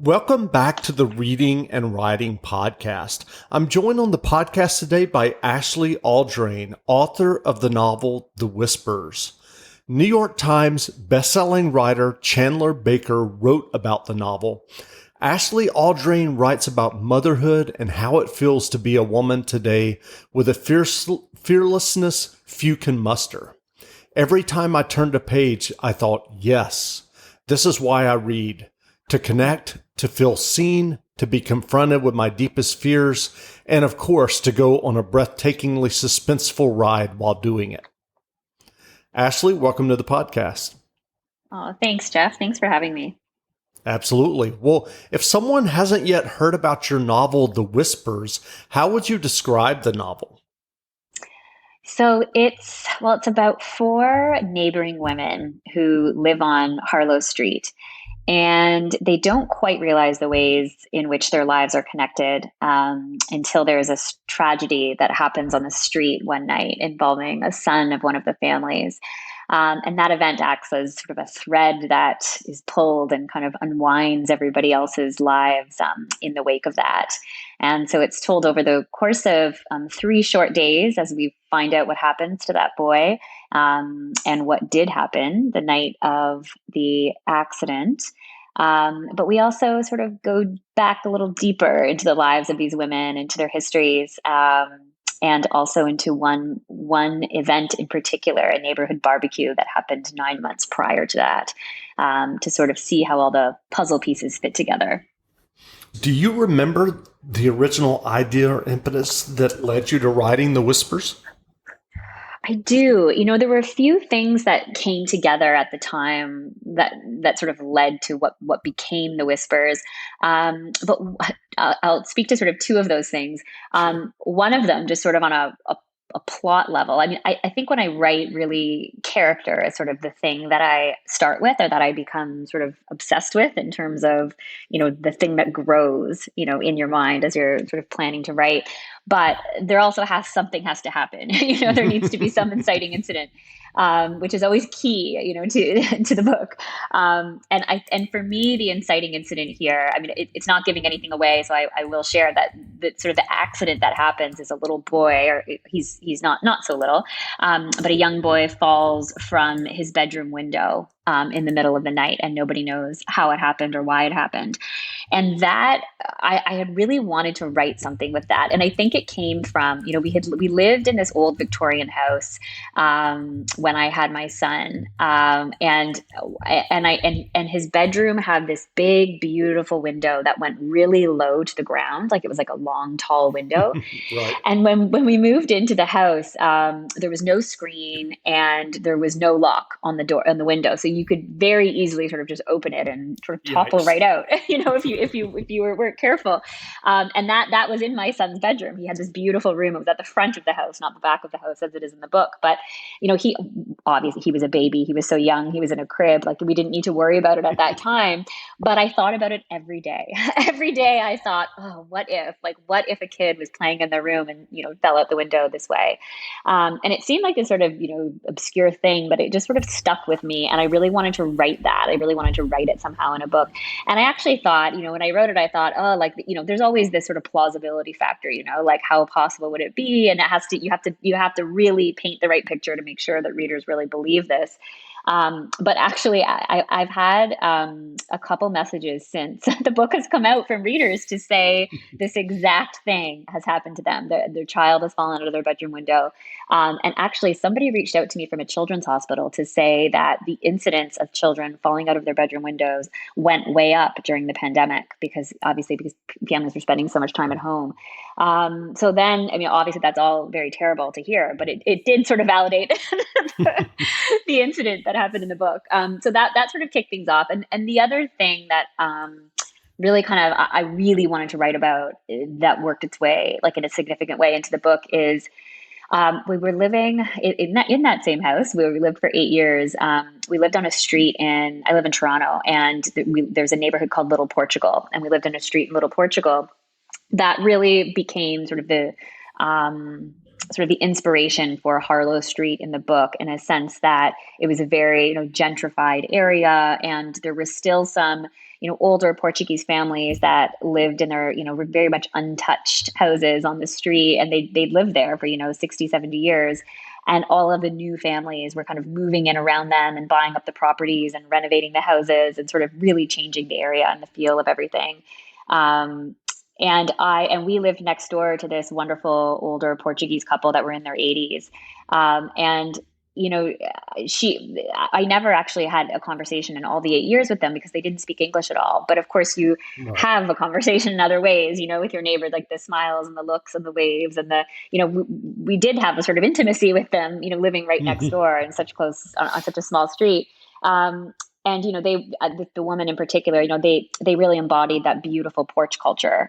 Welcome back to the Reading and Writing Podcast. I'm joined on the podcast today by Ashley Audrain, author of the novel The Whispers. New York Times bestselling writer Chandler Baker wrote about the novel. Ashley Audrain writes about motherhood and how it feels to be a woman today with a fearlessness few can muster. Every time I turned a page, I thought, yes, this is why I read. To connect, to feel seen, to be confronted with my deepest fears, and of course, to go on a breathtakingly suspenseful ride while doing it. Ashley, welcome to the podcast. Oh, thanks, Jeff. Thanks for having me. Absolutely. Well, if someone hasn't yet heard about your novel, The Whispers, how would you describe the novel? So it's about four neighboring women who live on Harlow Street. And they don't quite realize the ways in which their lives are connected until there's a tragedy that happens on the street one night involving a son of one of the families. And that event acts as sort of a thread that is pulled and kind of unwinds everybody else's lives in the wake of that. And so it's told over the course of 3 short days as we find out what happens to that boy and what did happen the night of the accident. But we also sort of go back a little deeper into the lives of these women, into their histories, and also into one event in particular, a neighborhood barbecue that happened 9 months prior to that, to sort of see how all the puzzle pieces fit together. Do you remember the original idea or impetus that led you to writing The Whispers? I do. There were a few things that came together at the time that sort of led to what became The Whispers. But I'll speak to sort of 2 of those things. One of them, just sort of on a plot level. I mean, I think when I write, really, character is sort of the thing that I start with, or that I become sort of obsessed with in terms of, the thing that grows, in your mind as you're sort of planning to write. But there also something has to happen. There needs to be some inciting incident, which is always key, to the book. And for me, the inciting incident here, I mean, it's not giving anything away, so I will share that sort of the accident that happens is a little boy, or he's not so little, but a young boy falls from his bedroom window in the middle of the night, and nobody knows how it happened or why it happened. And that I had really wanted to write something with that. And I think it came from, we lived in this old Victorian house when I had my son. And his bedroom had this big, beautiful window that went really low to the ground. Like it was like a long, tall window. Right. And when we moved into the house, there was no screen and there was no lock on the door, on the window. So you could very easily sort of just open it and sort of topple right out, if you weren't careful. And that was in my son's bedroom. He had this beautiful room. It was at the front of the house, not the back of the house as it is in the book. But, he was a baby. He was so young. He was in a crib. Like, we didn't need to worry about it at that time. But I thought about it every day. Every day I thought, oh, what if a kid was playing in the room and, fell out the window this way? And it seemed like this sort of, obscure thing, but it just sort of stuck with me. And I really wanted to write that. I really wanted to write it somehow in a book. And I actually thought, when I wrote it, I thought, there's always this sort of plausibility factor, like how possible would it be? And you have to really paint the right picture to make sure that readers really believe this. But actually, I've had a couple messages since the book has come out from readers to say this exact thing has happened to them. Their child has fallen out of their bedroom window. And actually, somebody reached out to me from a children's hospital to say that the incidence of children falling out of their bedroom windows went way up during the pandemic because families were spending so much time at home. So then, obviously, that's all very terrible to hear, but it did sort of validate the incident that happened in the book. So that sort of kicked things off. And the other thing that really kind of I really wanted to write about that worked its way, like in a significant way, into the book is we were living in that same house where we lived for 8 years. We lived on a street I live in Toronto, and there's a neighborhood called Little Portugal, and we lived in a street in Little Portugal that really became sort of sort of the inspiration for Harlow Street in the book, in a sense that it was a very, gentrified area, and there was still some, older Portuguese families that lived in their, were very much untouched houses on the street, and they'd lived there for, 60, 70 years. And all of the new families were kind of moving in around them and buying up the properties and renovating the houses and sort of really changing the area and the feel of everything. Um, and we lived next door to this wonderful older Portuguese couple that were in their 80s. And you know, I never actually had a conversation in all the 8 years with them because they didn't speak English at all. But of course, you Right. have a conversation in other ways, with your neighbor, like the smiles and the looks and the waves and we did have a sort of intimacy with them, living right next door in such close on such a small street. Um, and they the woman in particular, they really embodied that beautiful porch culture,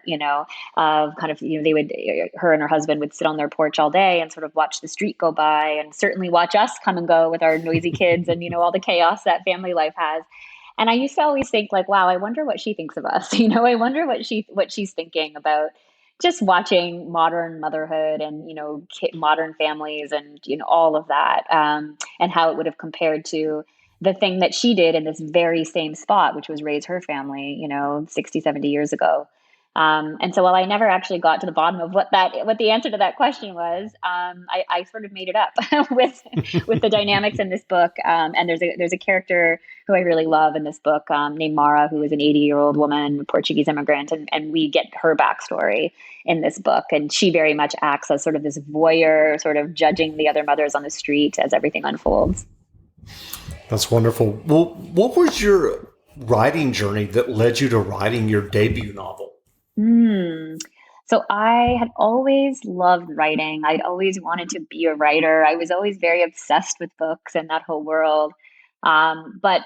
of kind of, they would, her and her husband would sit on their porch all day and sort of watch the street go by, and certainly watch us come and go with our noisy kids and all the chaos that family life has. And I used to always think, like, wow, I wonder what she thinks of us. I wonder what she's thinking about just watching modern motherhood and modern families and all of that, and how it would have compared to the thing that she did in this very same spot, which was raise her family, 60, 70 years ago. And so while I never actually got to the bottom of what the answer to that question was, I sort of made it up with the dynamics in this book. And there's a character who I really love in this book, named Mara, who is an 80-year-old woman, Portuguese immigrant, and we get her backstory in this book. And she very much acts as sort of this voyeur, sort of judging the other mothers on the street as everything unfolds. That's wonderful. Well, what was your writing journey that led you to writing your debut novel? Mm. So I had always loved writing. I'd always wanted to be a writer. I was always very obsessed with books and that whole world. But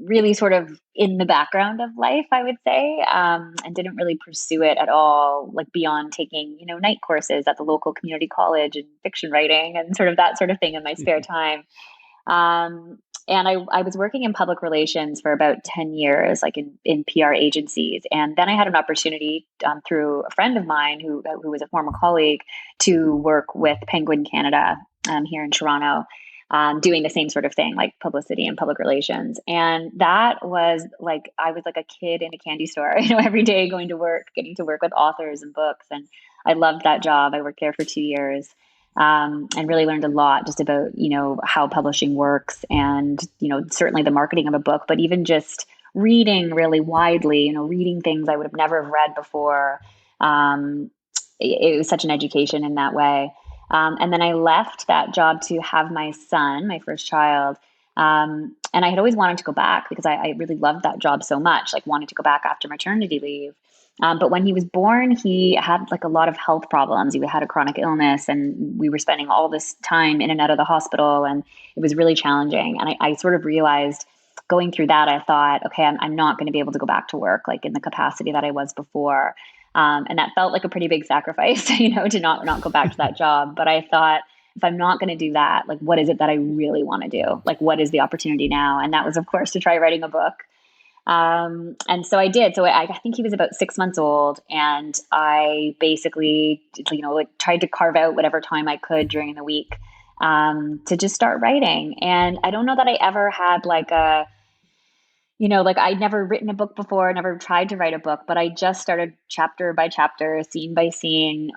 really sort of in the background of life, I would say, and didn't really pursue it at all, like beyond taking, night courses at the local community college and fiction writing and sort of that sort of thing in my spare time. Um, and I was working in public relations for about 10 years, like in PR agencies. And then I had an opportunity, through a friend of mine who was a former colleague, to work with Penguin Canada, here in Toronto, doing the same sort of thing, like publicity and public relations. And that was like, I was like a kid in a candy store, every day going to work, getting to work with authors and books. And I loved that job. I worked there for 2 years, and really learned a lot just about, how publishing works and, certainly the marketing of a book, but even just reading really widely, reading things I would have never have read before. Um, it was such an education in that way. And then I left that job to have my son, my first child. And I had always wanted to go back because I really loved that job so much, like wanted to go back after maternity leave. But when he was born, he had like a lot of health problems. He had a chronic illness, and we were spending all this time in and out of the hospital, and it was really challenging. And I sort of realized going through that, I thought, okay, I'm not going to be able to go back to work like in the capacity that I was before. And that felt like a pretty big sacrifice, to not go back to that job. But I thought, if I'm not going to do that, like, what is it that I really want to do? Like, what is the opportunity now? And that was, of course, to try writing a book. And so I did. So I think he was about 6 months old, and I basically, like tried to carve out whatever time I could during the week, to just start writing. And I don't know that I ever had like like I'd never written a book before, never tried to write a book, but I just started chapter by chapter, scene by scene,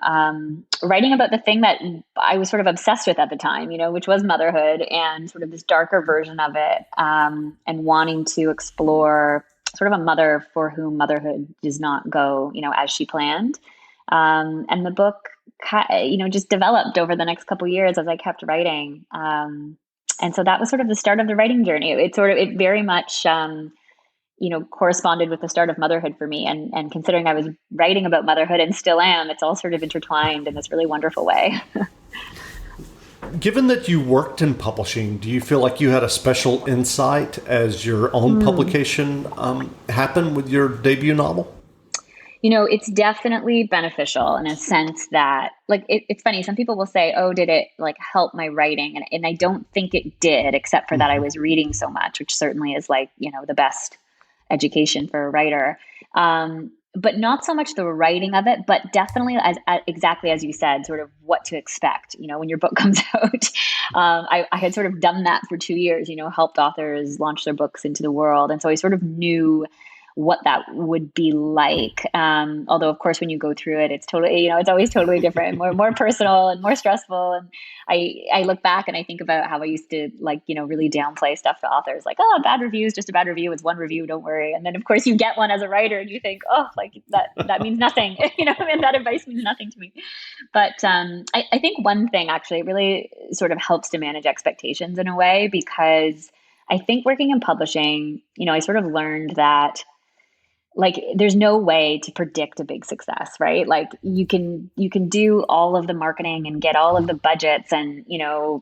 writing about the thing that I was sort of obsessed with at the time, which was motherhood and sort of this darker version of it, and wanting to explore sort of a mother for whom motherhood does not go, as she planned. And the book, just developed over the next couple of years as I kept writing. And so that was sort of the start of the writing journey. It very much, corresponded with the start of motherhood for me. And considering I was writing about motherhood and still am, it's all sort of intertwined in this really wonderful way. Given that you worked in publishing, do you feel like you had a special insight as your own publication happened with your debut novel? It's definitely beneficial in a sense that, like, it's funny. Some people will say, oh, did it like help my writing? And I don't think it did, except for that I was reading so much, which certainly is like, the best education for a writer. But not so much the writing of it, but definitely as exactly as you said, sort of what to expect, when your book comes out. I had sort of done that for 2 years, helped authors launch their books into the world. And so I sort of knew what that would be like. Although of course, when you go through it, it's totally, it's always totally different, more personal and more stressful. And I look back and I think about how I used to like, really downplay stuff to authors like, oh, a bad review is just a bad review. It's one review. Don't worry. And then of course you get one as a writer and you think, oh, like that means nothing, and that advice means nothing to me. But I think one thing actually really sort of helps to manage expectations in a way, because I think working in publishing, I sort of learned that like there's no way to predict a big success, right? Like you can do all of the marketing and get all of the budgets and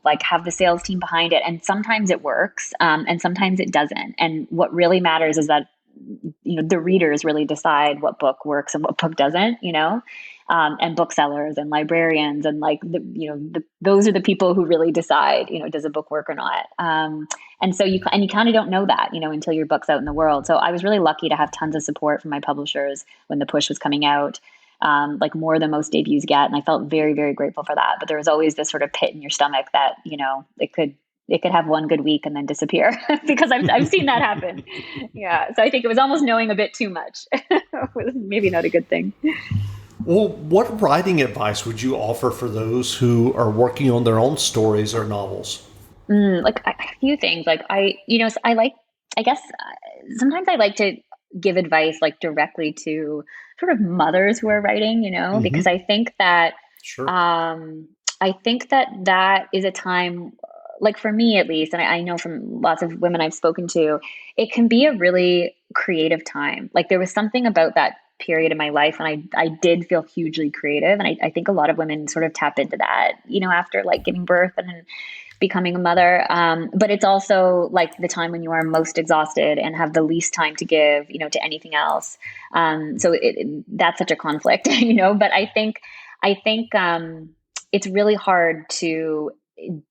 like have the sales team behind it, and sometimes it works, and sometimes it doesn't. And what really matters is that the readers really decide what book works and what book doesn't, and booksellers and librarians and like those are the people who really decide, does a book work or not. And so you kind of don't know that, until your book's out in the world. So I was really lucky to have tons of support from my publishers when the push was coming out, like more than most debuts get. And I felt very, very grateful for that. But there was always this sort of pit in your stomach that, it could have one good week and then disappear because I've seen that happen. Yeah. So I think it was almost knowing a bit too much. Maybe not a good thing. Well, what writing advice would you offer for those who are working on their own stories or novels? Like a few things. Like so I like. I guess sometimes I like to give advice like directly to sort of mothers who are writing. Because Hmm. Sure. I think that that is a time, like for me at least, and I know from lots of women I've spoken to, it can be a really creative time. Like there was something about that period in my life, and I did feel hugely creative, and I think a lot of women sort of tap into that, after like giving birth and then becoming a mother. But it's also like the time when you are most exhausted and have the least time to give, to anything else. So that's such a conflict, But I think it's really hard to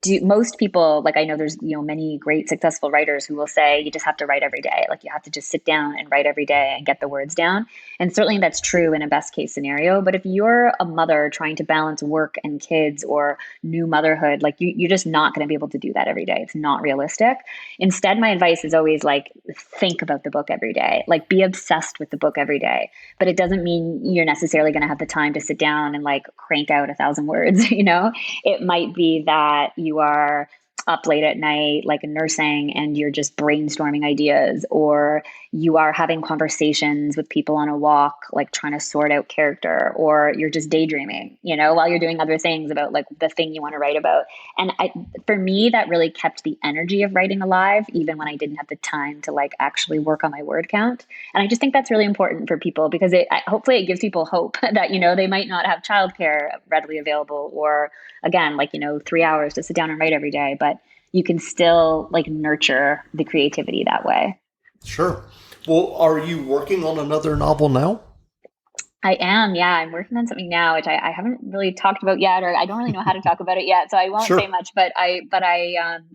do. Most people, like I know there's many great successful writers who will say you just have to write every day, like you have to just sit down and write every day and get the words down. And certainly that's true in a best case scenario, but if you're a mother trying to balance work and kids or new motherhood, like you're just not going to be able to do that every day. It's not realistic. Instead, my advice is always like think about the book every day, like be obsessed with the book every day. But it doesn't mean you're necessarily going to have the time to sit down and like crank out 1,000 words. It might be that you are up late at night, like nursing, and you're just brainstorming ideas, or you are having conversations with people on a walk, like trying to sort out character, or you're just daydreaming, while you're doing other things about like the thing you want to write about. And for me, that really kept the energy of writing alive, even when I didn't have the time to like actually work on my word count. And I just think that's really important for people because hopefully it gives people hope that, they might not have childcare readily available, or again, like, 3 hours to sit down and write every day, but you can still like nurture the creativity that way. Sure. Well, are you working on another novel now? I am, yeah. I'm working on something now, which I haven't really talked about yet, or I don't really know how to talk about it yet, so I won't say Sure. much. But I am,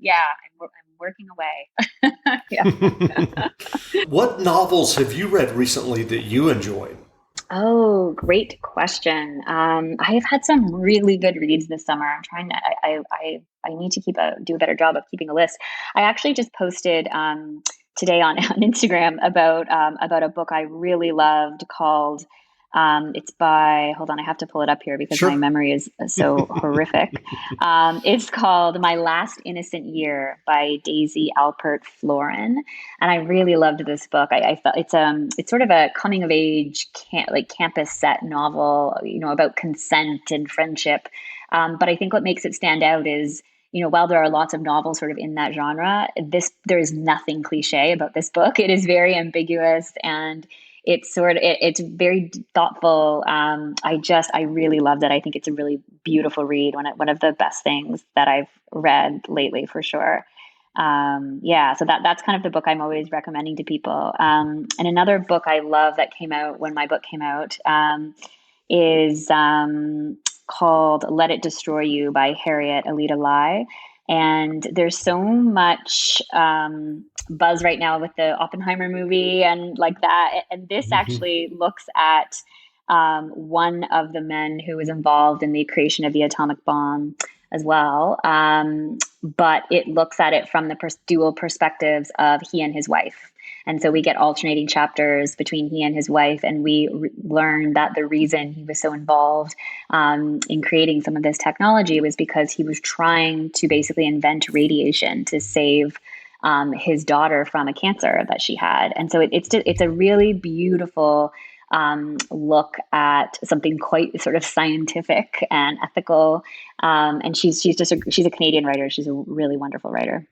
yeah. I'm working away. Yeah. What novels have you read recently that you enjoyed? Oh, great question. I have had some really good reads this summer. I'm trying to. I need to do a better job of keeping a list. I actually just posted today on on Instagram about a book I really loved called. It's by. Hold on, I have to pull it up here because my Sure. memory is so horrific. It's called My Last Innocent Year by Daisy Alpert Florin, and I really loved this book. I felt it's sort of a coming of age like campus set novel, about consent and friendship. But I think what makes it stand out is, while there are lots of novels sort of in that genre, there is nothing cliche about this book. It is very ambiguous, and it's very thoughtful. I really loved it. I think it's a really beautiful read. One of the best things that I've read lately for sure. Yeah, so that's kind of the book I'm always recommending to people. And another book I love that came out when my book came out, is called Let It Destroy You by Harriet Alida Lai. And there's so much buzz right now with the Oppenheimer movie and like that. And this actually looks at one of the men who was involved in the creation of the atomic bomb as well. But it looks at it from the dual perspectives of he and his wife. And so we get alternating chapters between he and his wife, and we learn that the reason he was so involved in creating some of this technology was because he was trying to basically invent radiation to save his daughter from a cancer that she had. And so it's a really beautiful look at something quite sort of scientific and ethical. And she's a Canadian writer. She's a really wonderful writer.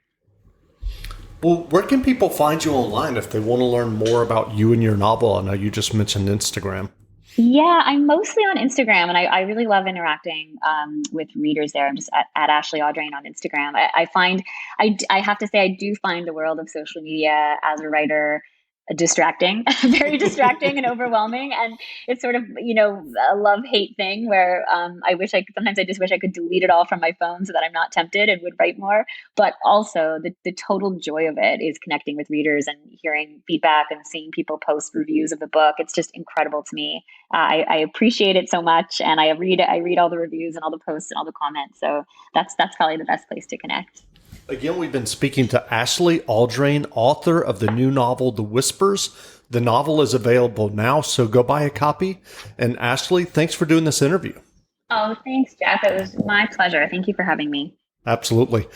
Well, where can people find you online if they want to learn more about you and your novel? I know you just mentioned Instagram. Yeah, I'm mostly on Instagram, and I really love interacting with readers there. I'm just at Ashley Audrain on Instagram. I have to say, I do find the world of social media as a writer distracting, very distracting and overwhelming. And it's sort of, a love-hate thing where sometimes I just wish I could delete it all from my phone so that I'm not tempted and would write more. But also the total joy of it is connecting with readers and hearing feedback and seeing people post reviews of the book. It's just incredible to me. I appreciate it so much, and I read all the reviews and all the posts and all the comments. So that's probably the best place to connect. Again, we've been speaking to Ashley Audrain, author of the new novel, The Whispers. The novel is available now, so go buy a copy. And Ashley, thanks for doing this interview. Oh, thanks, Jeff. It was my pleasure. Thank you for having me. Absolutely.